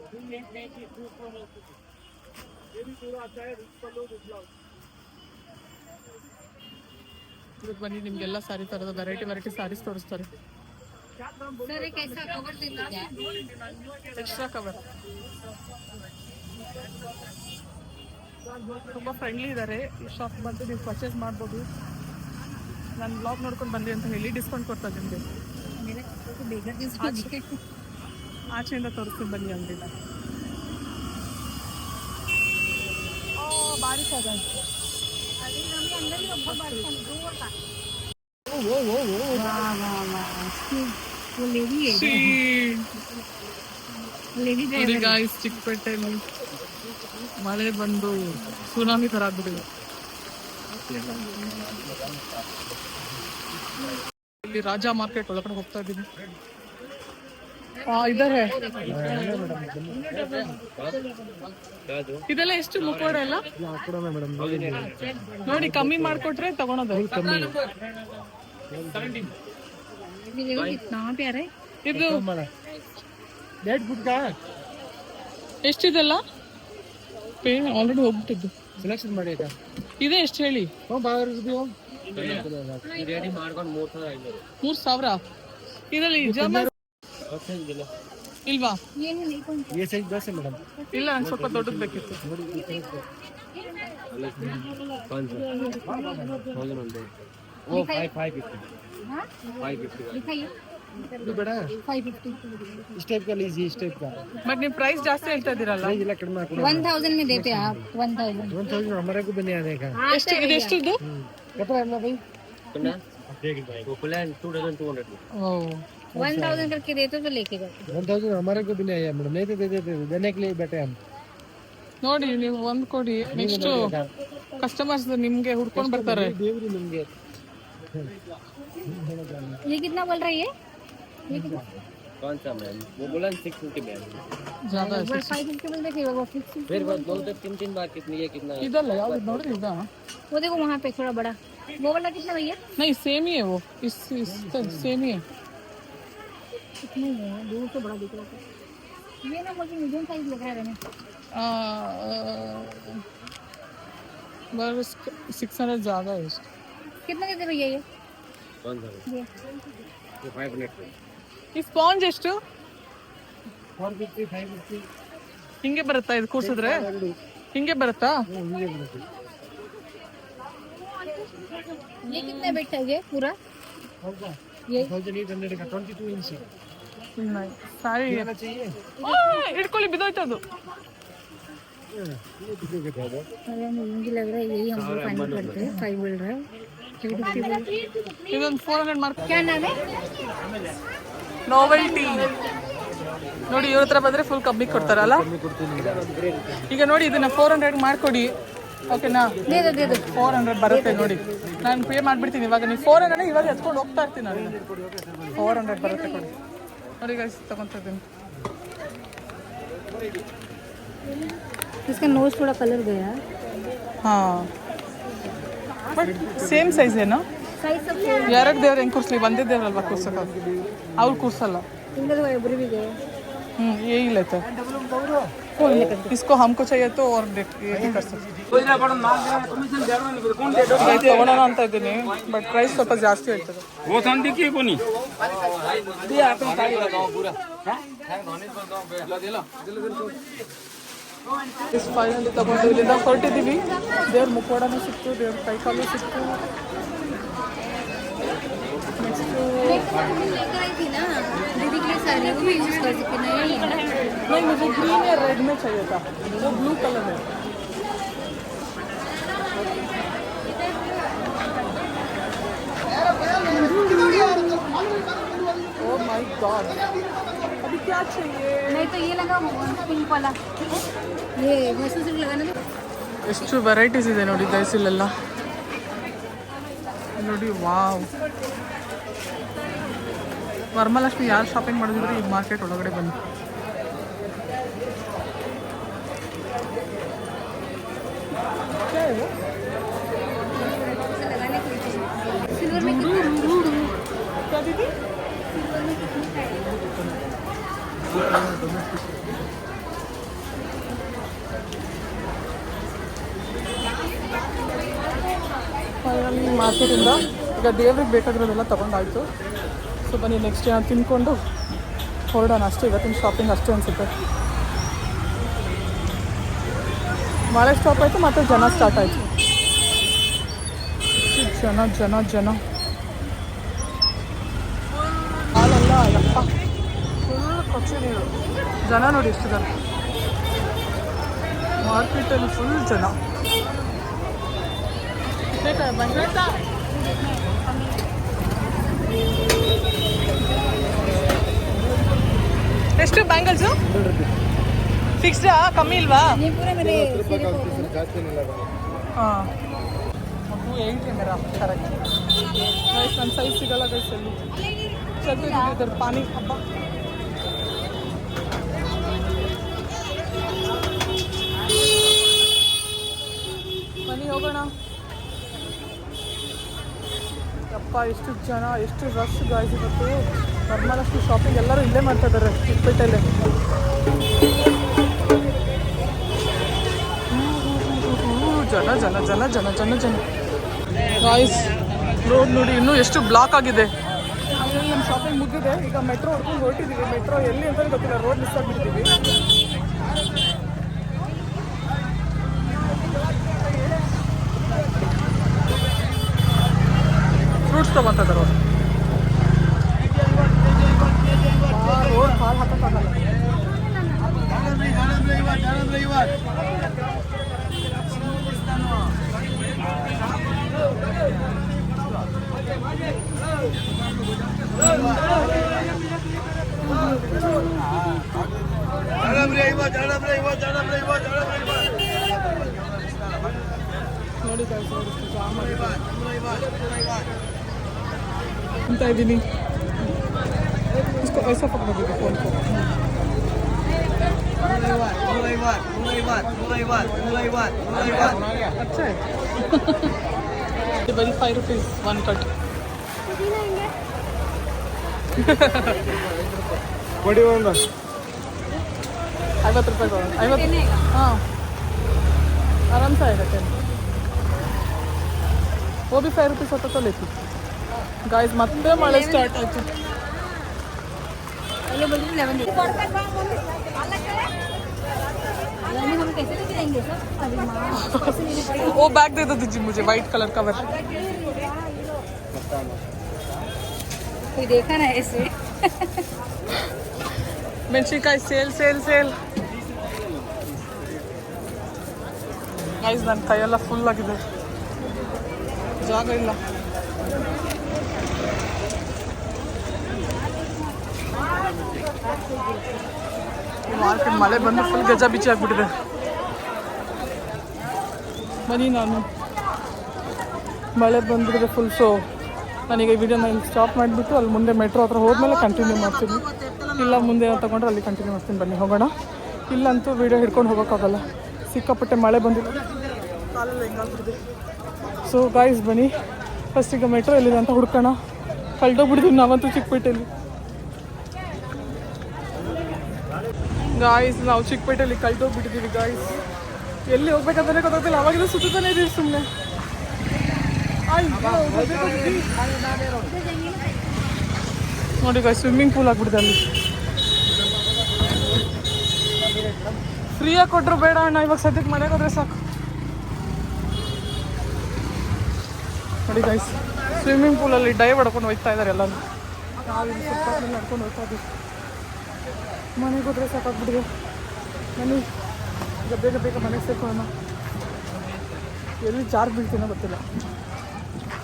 ಇವತ್ತು ಬನ್ನಿ ನಿಮ್ಗೆಲ್ಲ ಸ್ಯಾರಿ ತರದ ವೆರೈಟಿ ಸ್ಯಾರೀಸ್ ತೋರಿಸ್ತಾರೆ. सर एक ऐसा कवर दे दीजिए. ಎಕ್ಸ್ಟ್ರಾ ಕವರ್ ತುಂಬ ಫ್ರೆಂಡ್ಲಿ ಇದ್ದಾರೆ. ಈ ಶಾಪ್ ಬಂದು ನೀವು ಪರ್ಚೇಸ್ ಮಾಡ್ಬೋದು. ನಾನು ಬ್ಲಾಗ್ ನೋಡ್ಕೊಂಡು ಬಂದೆ ಅಂತ ಹೇಳಿ ಡಿಸ್ಕೌಂಟ್ ಕೊಡ್ತಾರೆ ನಿಮಗೆ. ಆಚೆಯಿಂದ ತೋರಿಸ್ತೀನಿ ಬನ್ನಿ ಅಂಗಡಿನ. ಭಾರಿ ಸಾಗ वो लेडी है. लेडी ನೋಡಿ ಗಾಯ್ಸ್, ಚಿಕ್ಕಪೇಟೆಯಲ್ಲಿ ಮಳೆ ಬಂದು ಸುನಾಮಿ ಥರ ಆಗ್ಬಿಟ್ಟಿದೆ. ಇಲ್ಲಿ ರಾಜಾ ಮಾರ್ಕೆಟ್ ಒಳಗಡೆ ಹೋಗ್ತಾ ಇದ್ದೀನಿ. ಇದಾರೆ ಇದೆಲ್ಲ ಎಷ್ಟು ಮುಖವಾಡ ಎಲ್ಲ ನೋಡಿ ಕಮ್ಮಿ ಮಾಡ್ಕೊಟ್ರೆ ತಗೊಳೋದು. कितना प्यारा है. ಇದು ಎಷ್ಟಿದೆಲ್ಲ ಪೇನ್ ಆಲ್ರೆಡಿ ಹೋಗ್ಬಿಟ್ಟಿದ್ದು. ಸೆಲೆಕ್ಷನ್ ಮಾಡಿ ಆಯ್ತಾ? ಇದೆ ಎಷ್ಟು ಹೇಳಿ? ರೆಡಿ ಮಾಡ್ಕೊಂಡು 3,000 ಇದರಲ್ಲಿ ಜಮಾ ಇಲ್ವಾ? ये नहीं कौन सा. ये सही 10 है मैडम. ಇಲ್ಲ ನಂಗೆ ಸ್ವಲ್ಪ ದೊಡ್ಡದು ಬೇಕಿತ್ತು. वो 550 हाँ 550 दिखाइए. ಇದು ಬೇಡ 550. इस टाइप का लीजिए इस टाइप का ಬಟ್ ನೀವು ಪ್ರೈಸ್ ಜಾಸ್ತಿ ಹೇಳ್ತಾ ಇದ್ದೀರಲ್ಲ. ಇಲ್ಲ ಕಡಿಮೆ ಹಾಕೋಣ 1000 में देते हैं आप. 1000 हमारे को बने आने का ಎಷ್ಟು ಇದು ಎಷ್ಟಿದ್ದು? कितना है भाई कितना वो प्लान 2200 ಓ 1000 करके देते तो लेके जाते. 1000 हमारे को भी नहीं आया मैडम. नहीं तो दे देते देने के लिए बैठे हम. ನೋಡಿ ನೀವು ಒಂದು ಕೊಡಿ. ನೆಕ್ಸ್ಟ್ ಕಸ್ಟಮರ್ಸ್ ನಿಮ್ಗೆ ಹುಡ್ಕೊಂಡು ಬರ್ತಾರೆ. देवरी निಮಗೆ ये कितना बोल रहा है ये कितना? कौन सा मैम? वो बोला 650 मैम. ज्यादा है. 550 बोल रहे वो 650. फिर बात बोलते 3 बार कितनी है कितना है? ಇದಲ್ಲ ಯಾವ್ದು ನೋಡ್ರಿ ಇದಾ? वो देखो वहाँ पे थोड़ा बड़ा. वो वाला कितना भैया? नहीं सेम ही है वो. इस सेम ही है. कितने हैं दूर से बड़ा दिख रहा था ये ना मुझे मीडियम साइज लग रहा है मैंने बस 600 ज़्यादा है इसका। कितने के दे भैया ये ये ಈ ಸ್ಪಾಂಜ್ ಎಷ್ಟು? ಹಿಂಗೆ ಬರುತ್ತಾ ಇದು ಕೂರ್ಸಿದ್ರೆ? ಹಿಂಗೆ ಬರುತ್ತಾ? ये कितने बेट है ये पूरा ये 1800 का 22 इंच ಸಾರಿ ಹಿಡ್ಕೊಳ್ಳಿ ಬಿದ್ದೋಯ್ತು ಅದು. अरे मुझे लग रहा है यही हम लोग फाइनल करते हैं 5 बोल रहा है 350 ಇದೊಂದು 400 ಮಾರ್ಕ್. क्या नाम है ನೋವೆಲ್ಟಿ ನೋಡಿ, ಇವ್ರ ಹತ್ರ ಬಂದರೆ ಫುಲ್ ಕಮ್ಮಿ ಕೊಡ್ತಾರಲ್ಲ. ಈಗ ನೋಡಿ ಇದನ್ನ 400 ಮಾಡಿಕೊಡಿ, ಓಕೆನಾ? दे दो 400 ಬರುತ್ತೆ ನೋಡಿ, ನಾನು ಪೇ ಮಾಡಿಬಿಡ್ತೀನಿ. ಇವಾಗ ನೀವು 400 ಇವಾಗ ಎತ್ಕೊಂಡು ಹೋಗ್ತಾ ಇರ್ತೀನಿ ನಾನು. 400 ಬರುತ್ತೆ ಕೊಡಿ ನೋಡಿ ಗೈಸ್, ತಗೊತಾ ಇದ್ದೀನಿ. इसका नोज थोड़ा कलर गया ಹಾಂ, ಬಟ್ ಸೇಮ್ ಸೈಜ್ ಏನೋ. साइज सब ಎರಡು ದೇವ್ರು ಹೆಂಗೆ ಕೂರಿಸ್ಲಿ? ಒಂದೇ ದೇವ್ರಲ್ವಾ ಕೂರ್ಸೋಕ್ಕಾಗ, ಅವ್ರು ಕೂರ್ಸಲ್ಲ. इनका तो एब्री भी गया यही लेते हैं इसको, हमको चाहिए तो और ये भी कर सकते ತಗೊಳ್ಳೋಣ ಅಂತ ಇದ್ದೀನಿ, ಬಟ್ ಪ್ರೈಸ್ ಸ್ವಲ್ಪ ಜಾಸ್ತಿ ಹೇಳ್ತದೆ. ಫೈನಲಿ ತಗೊಂಡು ಇಲ್ಲಿಂದ ಹೊರಟಿದ್ದೀವಿ. ದೇವ್ರ ಮುಖವಾಡನೂ ಸಿಕ್ತು, ದೇವ್ರ ಕೈಕಾಲು ಸಿಕ್ತು. लेकर आई थी ना दीदी के लिए साड़ी, वो भी यूज कर सकते नहीं नहीं, मुझे ग्रीन या रेड में चाहिए था, वो ब्लू कलर है. ओह माय गॉड, अभी क्या चाहिए? नहीं तो ये लगा पिंक वाला, ये वैसे सिर्फ लगाना तो ಎಷ್ಟು ವೆರೈಟೀಸ್ ಇದೆ ನೋಡಿ ಗೈಸ್ ಇಲ್ಲೆಲ್ಲ ನೋಡಿ. ವಾವ್, ವರಮಹಾಲಕ್ಷ್ಮಿ ಯಾರು ಶಾಪಿಂಗ್ ಮಾಡಿದ್ರೆ ಈ ಮಾರ್ಕೆಟ್ ಒಳಗಡೆ ಬನ್ನಿ. लगाने के लिए सिल्वर में कितना क्या दीदी? ಫೈನಲಿ ಮಾರ್ಕೆಟಿಂದ ಈಗ ದೇವ್ರಿಗೆ ಬೇಕಾಗಿರೋದೆಲ್ಲ ತೊಗೊಂಡಾಯ್ತು. ಸೊ ಬನ್ನಿ ನೆಕ್ಸ್ಟ್ ಏನಾದ್ರು ತಿನ್ಕೊಂಡು ಹೊರಡೋಣ ಅಷ್ಟೇ. ಇವತ್ತಿನ ಶಾಪಿಂಗ್ ಅಷ್ಟೇ ಅನಿಸುತ್ತೆ. ಮಳೆ ಸ್ಟಾಪ್ ಆಯಿತು, ಮತ್ತು ಜನ ಸ್ಟಾರ್ಟ್ ಆಯಿತು. ಜನ ಜನ ಜನ ಹಾಲಲ್ಲ ಯಪ್ಪ, ಫುಲ್ ಕೊಚ್ಚೆ ನೀರು. ಜನ ನೋಡಿ ಎಷ್ಟು ಜನ ಮಾರ್ಕೆಟಲ್ಲಿ, ಫುಲ್ ಜನ. ಎಷ್ಟು ಬ್ಯಾಂಗಲ್ಸು? ಫಿಕ್ಸ್ಡಾ? ಕಮ್ಮಿ ಇಲ್ವಾ? ये पूरा मेरे सिरे को ಹಾಂ, 280 मेरा करेक्ट. ಗೈಸ್ ನನ್ನ ಸೈಜ್ ಸಿಗಲ್ಲ ಗೈಸ್ ಅಲ್ಲಿ. ಚಲ್ತಿದ್ದೀವಿ ಇದ್ರ ಪಾನಿ ಹಬ್ಬ. ಬನ್ನಿ ಹೋಗೋಣ. ಯಪ್ಪ ಎಷ್ಟು ಜನ, ಎಷ್ಟು ರಶ್ ಗಾಯ್ಸ್ ಇವತ್ತು. ವರಮಹಾಲಕ್ಷ್ಮಿ ಶಾಪಿಂಗ್ ಎಲ್ಲರೂ ಇಲ್ಲೇ ಮಾಡ್ತಾ ಇದ್ದಾರೆ ಚಿಕ್ಕಪೇಟೆಯಲ್ಲೇ. ಜನ ಜನ ಜನ ಜನ ಜನ ಜನ ಗಾಯ್ಸ್. ರೋಡ್ ನೋಡಿ ಇನ್ನೂ ಎಷ್ಟು ಬ್ಲಾಕ್ ಆಗಿದೆ. ನಮ್ಮ ಶಾಪಿಂಗ್ ಮುಗಿದಿದೆ, ಈಗ ಮೆಟ್ರೋ ಹೊಡ್ಕೊಂಡು ಹೊರಟಿದ್ದೀವಿ. ಮೆಟ್ರೋ ಎಲ್ಲಿ ಅಂತ ಗೊತ್ತಿಲ್ಲ, ರೋಡ್ ಮಿಸ್ ಆಗಿಬಿಟ್ಟಿದ್ದೀವಿ. ಫ್ರೂಟ್ಸ್ ತೊಗೊತಾ ಇದ್ದಾರೆ ಅವರು. ರೋಡ್ ಕಾಲು ಹಾಕೋಕ್ಕಾಗಲ್ಲ. ನೋಡಿ ಜಾಮ್ ಅಂತ ಇದ್ದೀನಿ. इसको ऐसा पकड़ दीजिए फोन को. अच्छा है. ये बड़ी 5 रुपीज़ 1 कट. ಕೊಡಿ ಒಂದು 50 ರೂಪಾಯಿ 50 ಹಾಂ आराम से आएगा 10 वो भी 5 रुपीस होता तो लेती गाइस ಮತ್ತೆ ಮಳೆ ಸ್ಟಾರ್ಟ್ ಆಯ್ತು पहले बोल रही 11 हम कैसे लेके जाएंगे सर अरे माँ कैसे लेने पड़ेगा वो बैग दे दो दीजिए मुझे वाइट कलर का वर्क कोई देखा ना ऐसे ಮೆಣಸಿನ್ಕಾಯಿ ಸೇಲ್ ಗೈಸ್ ನನ್ನ ಕೈಯೆಲ್ಲ ಫುಲ್ ಆಗಿದೆ ಜಾಗ ಇಲ್ಲ ಮಾರ್ಕೆಟ್ ಮಳೆ ಬಂದು ಫುಲ್ ಗಜ ಬಿಚ್ಚಿ ಆಗ್ಬಿಟ್ಟಿದೆ ಬನ್ನಿ ನಾನು ಮಳೆ ಬಂದ್ಬಿಟ್ಟಿದೆ ಫುಲ್ ಸೊ ನಾನೀಗ ಈ ವಿಡಿಯೋನ ಇಲ್ಲಿ ಸ್ಟಾಪ್ ಮಾಡಿಬಿಟ್ಟು ಅಲ್ಲಿ ಮುಂದೆ ಮೆಟ್ರೋ ಹತ್ರ ಹೋದ್ಮೇಲೆ ಕಂಟಿನ್ಯೂ ಮಾಡ್ತೀನಿ ಇಲ್ಲ ಮುಂದೆ ತೊಗೊಂಡ್ರೆ ಅಲ್ಲಿ ಕಂಟಿನ್ಯೂ ಮಾಡ್ತೀನಿ ಬನ್ನಿ ಹೋಗೋಣ ಇಲ್ಲಂತೂ ವಿಡಿಯೋ ಹಿಡ್ಕೊಂಡು ಹೋಗೋಕ್ಕಾಗಲ್ಲ ಸಿಕ್ಕಾಪಟ್ಟೆ ಮಳೆ ಬಂದಿಲ್ಲ ಕಾಲೆಲ್ಲ ಹೆಂಗಾಗ್ಬಿಟ್ಟಿದೆ ಸೊ ಗಾಯ್ಸ್ ಬನ್ನಿ ಫಸ್ಟ್ ಈಗ ಮೆಟ್ರೋ ಎಲ್ಲಿದೆ ಅಂತ ಹುಡ್ಕೋಣ ಕಳ್ದೋಗ್ಬಿಡ್ತೀವಿ ನಾವಂತೂ ಚಿಕ್ಕಪೇಟೆಯಲ್ಲಿ ಗಾಯ್ಸ್ ನಾವು ಚಿಕ್ಕಪೇಟೆಯಲ್ಲಿ ಕಳ್ದೋಗ್ಬಿಟ್ಟಿದ್ದೀವಿ ಗಾಯ್ಸ್ ಎಲ್ಲಿ ಹೋಗ್ಬೇಕಂತಾನೆ ಗೊತ್ತಾಗ್ತಿಲ್ಲ ಅವಾಗಿಂದ ಸುತ್ತಾನೆ ಇದೀವಿ ಸುಮ್ಮನೆ ನೋಡಿ ಗಾಯ್ಸ್ ಸ್ವಿಮ್ಮಿಂಗ್ ಪೂಲ್ ಆಗ್ಬಿಟ್ಟಿದೆ ಅಲ್ಲಿ ಫ್ರೀಯಾಗಿ ಕೊಟ್ಟರು ಬೇಡ ಅಣ್ಣ ಇವಾಗ ಸದ್ಯಕ್ಕೆ ಮನೆಗೆ ಹೋದ್ರೆ ಸಾಕು ನೋಡಿ ಗೈಸ್ ಸ್ವಿಮ್ಮಿಂಗ್ ಪೂಲಲ್ಲಿ ಡೈವ್ ಹೊಡ್ಕೊಂಡು ಹೋಗ್ತಾ ಇದ್ದಾರೆ ಎಲ್ಲರೂ ನಾವು ಇಲ್ಲಿ ಸುತ್ತ ನಡ್ಕೊಂಡು ಹೋಗ್ತಾ ಇದ್ದೀವಿ ಮನೆಗೆ ಹೋದ್ರೆ ಸಾಕಾಗ್ಬಿಟ್ಟಿದೆ ಮನೆ ಈಗ ಬೇಗ ಬೇಗ ಮನೆಗೆ ಸೇರ್ಕೊಳ್ಳೋಣ ಎಲ್ಲಿ ಜಾರ್ ಬೀಳ್ತೀನೋ ಗೊತ್ತಿಲ್ಲ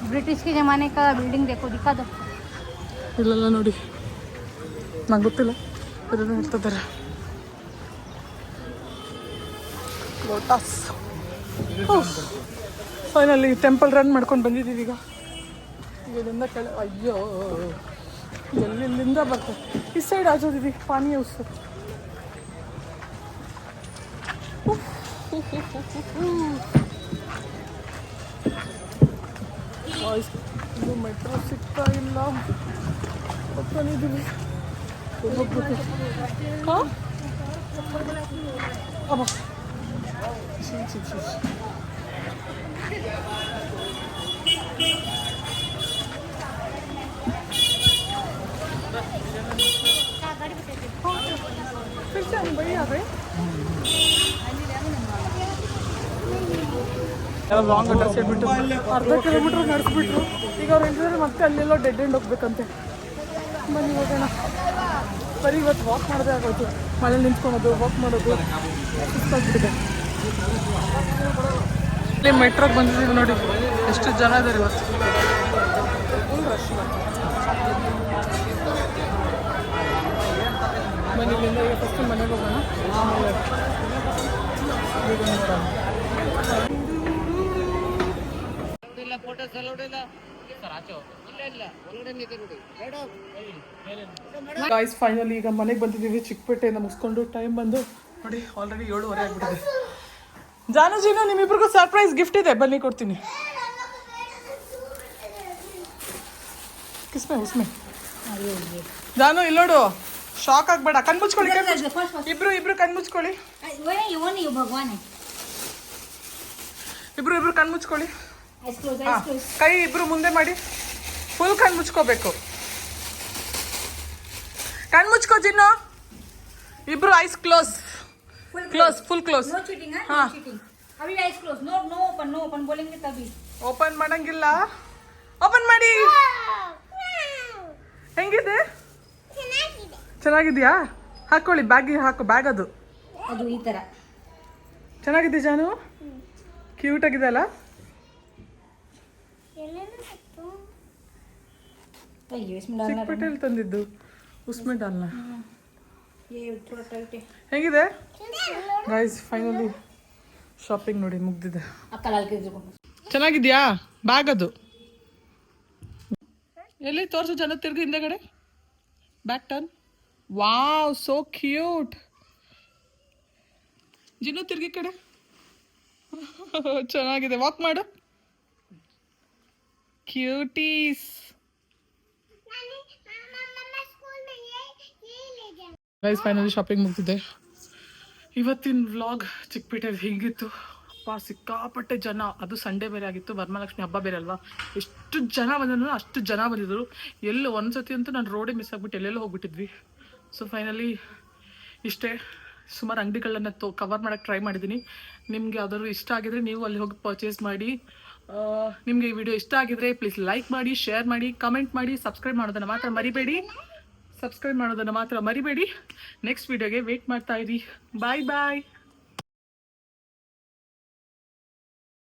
ब्रिटिश के ज़माने का बिल्डिंग देखो दिखा दो ಇಲ್ಲೆಲ್ಲ ನೋಡಿ ನಂಗೆ ಗೊತ್ತಿಲ್ಲ ಬೇರೆ ಇರ್ತಿದ್ದಾರೆ ಲೋಟಸ್ ಫೈನಲಿ ಟೆಂಪಲ್ ರನ್ ಮಾಡ್ಕೊಂಡು ಬಂದಿದ್ದೀವಿ ಈಗ ಇಲ್ಲಿಂದ ಅಯ್ಯೋ ಎಲ್ಲಿಂದ ಬರ್ತದೆ ಈ ಸೈಡ್ ಆಜೋದಿದ್ದೀವಿ ಪಾನಿ ಹೌಸ್ ಇದು ಮೆಟ್ರೋ ಸಿಗ್ತಾ ಇಲ್ಲ ಹೋಗ್ತಾನಿದ್ದೀವಿ ಹೋಗ್ಬೇಕು ಹಾಂ ಅಮ್ಮ फिर से हम वही आ गए ರಾಂಗ್ ಅಡ್ರೆಸ್ ಹೇಳ್ಬಿಟ್ಟು ಅರ್ಧ ಕಿಲೋಮೀಟ್ರ್ ನಡೆಸ್ಬಿಟ್ರು ಈಗ ಅವ್ರು ಹೇಳಿದ್ರೆ ಮತ್ತೆ ಅಲ್ಲೆಲ್ಲೋ ಡೆಡ್ ಎಂಡ್ ಹೋಗ್ಬೇಕಂತೆ ಬನ್ನಿ ಹೋಗೋಣ ಬರೀ ಇವತ್ತು ವಾಕ್ ಮಾಡೋದೇ ಆಗೋಯ್ತು ಮಳೆ ನಿಂತ್ಕೊಳೋದು ವಾಕ್ ಮಾಡೋದು ಸುಸ್ತಾಗ್ಬಿಟ್ಟಿದೆ ಇಲ್ಲಿ ಮೆಟ್ರೋಗೆ ಬಂದಿದ್ದೀವಿ ನೋಡಿ ಎಷ್ಟು ಜನ ಇದ್ದಾರೆ ಇವತ್ತು ಫುಲ್ ರಶ್ ಬನ್ನಿ ಇಲ್ಲಿಂದ ಈಗ ಫಸ್ಟ್ ಮನೆಗೆ ಹೋಗೋಣ ಆಮೇಲೆ ಗಾಯ್ಸ್ ಫೈನಲಿ ಈಗ ಮನೆಗೆ ಬಂದಿದ್ದೀವಿ ಚಿಕ್ಕಪೇಟೆಯಿಂದ ಮುಗಿಸ್ಕೊಂಡು ಟೈಮ್ ಬಂದು ನೋಡಿ ಆಲ್ರೆಡಿ 7:30 ಆಗಿಬಿಟ್ಟಿದೆ ಜಾನು ಜೀನು ನಿಮ್ಮಿಬ್ರಿಗೂ ಸರ್ಪ್ರೈಸ್ ಗಿಫ್ಟ್ ಇದೆ ಬನ್ನಿ ಕೊಡ್ತೀನಿ ಕಿಸ್ಮೆ ಉಸ್ಮೆ ಜಾನು ಇಲ್ಲೋಡು ಶಾಕ್ ಆಗ್ಬೇಡ ಕಣ್ ಮುಚ್ಕೊಳ್ಳಿ ಇಬ್ರು ಕಣ್ ಮುಚ್ಕೊಳ್ಳಿ ಇಬ್ರು ಕಣ್ ಮುಚ್ಕೊಳ್ಳಿ ಕೈ ಇಬ್ರು ಮುಂದೆ ಮಾಡಿ ಫುಲ್ ಕಣ್ ಮುಚ್ಕೋಬೇಕು ಕಣ್ ಮುಚ್ಕೋ ಜಿನ್ನು ಇಬ್ರು ಐಸ್ ಕ್ಲೋಸ್ ಫುಲ್ ಕ್ಲೋಸ್ हाँ अभी eyes close no no open बोलेंगे तभी ಓಪನ್ ಮಾಡಂಗಿಲ್ಲ ಓಪನ್ ಮಾಡಿ ಹೆಂಗಿದೆ ಚೆನ್ನಾಗಿದ್ಯಾ ಹಾಕೊಳ್ಳಿ ಬ್ಯಾಗಿಗೆ ಹಾಕು ಬ್ಯಾಗ್ ಅದು ಈ ತರ ಚೆನ್ನಾಗಿದೆ ಜಾನು ಕ್ಯೂಟ್ ಆಗಿದೆ ಅಲ್ಲ ಚಿಕ್ಕಪೇಟೆಯಲ್ಲಿ ತಂದಿದ್ದು ಉಸ್ಮೆ ಡಾಲ್ನ ಹೇಗಿದೆ ಗೈಸ್ ಫೈನಲಿ ಶಾಪಿಂಗ್ ನೋಡಿ ಮುಗ್ದಿದೆ ಚೆನ್ನಾಗಿದ್ಯಾ ಬ್ಯಾಗ್ ಅದು ಎಲ್ಲಿ ತೋರಿಸು ಜನ ತಿರ್ಗಿ ಹಿಂದೆಗಡೆ back turn wow so cute gin ತಿರ್ಗಿ ಕಡೆ ಚೆನ್ನಾಗಿದೆ ವಾಕ್ ಮಾಡು ಕ್ಯೂಟೀಸ್ ಗೈಸ್ ಫೈನಲಿ ಶಾಪಿಂಗ್ ಮುಗ್ದಿದೆ. ಇವತ್ತಿನ ವ್ಲಾಗ್ ಚಿಕ್ಕಪೇಟೆ ಹೀಗಿತ್ತು. ಸಿಕ್ಕಾಪಟ್ಟೆ ಜನ, ಅದು ಸಂಡೇ ಬೇರೆ ಆಗಿತ್ತು, ವರಮಹಾಲಕ್ಷ್ಮಿ ಹಬ್ಬ ಬೇರೆ ಅಲ್ವಾ. ಎಷ್ಟು ಜನ ಬಂದ್ರು ಅಷ್ಟು ಜನ ಬಂದಿದ್ದರು. ಒಂದ್ಸತಿ ಅಂತೂ ನಾನು ರೋಡೇ ಮಿಸ್ ಆಗಿಬಿಟ್ಟು ಎಲ್ಲೆಲ್ಲೋ ಹೋಗ್ಬಿಟ್ಟಿದ್ವಿ. ಸೊ ಫೈನಲಿ ಇಷ್ಟೇ. ಸುಮಾರು ಅಂಗಡಿಗಳನ್ನ ಕವರ್ ಮಾಡೋಕ್ಕೆ ಟ್ರೈ ಮಾಡಿದ್ದೀನಿ. ನಿಮ್ಗೆ ಯಾವ್ದಾದ್ರು ಇಷ್ಟ ಆಗಿದ್ರೆ ನೀವು ಅಲ್ಲಿ ಹೋಗಿ ಪರ್ಚೇಸ್ ಮಾಡಿ. ನಿಮಗೆ ಈ ವಿಡಿಯೋ ಇಷ್ಟ ಆಗಿದ್ರೆ ಪ್ಲೀಸ್ ಲೈಕ್ ಮಾಡಿ, ಶೇರ್ ಮಾಡಿ, ಕಮೆಂಟ್ ಮಾಡಿ, ಸಬ್ಸ್ಕ್ರೈಬ್ ಮಾಡೋದನ್ನು ಮಾತ್ರ ಮರಿಬೇಡಿ. ನೆಕ್ಸ್ಟ್ ವಿಡಿಯೋಗೆ ವೇಟ್ ಮಾಡ್ತಾ ಇರಿ. ಬಾಯ್ ಬಾಯ್.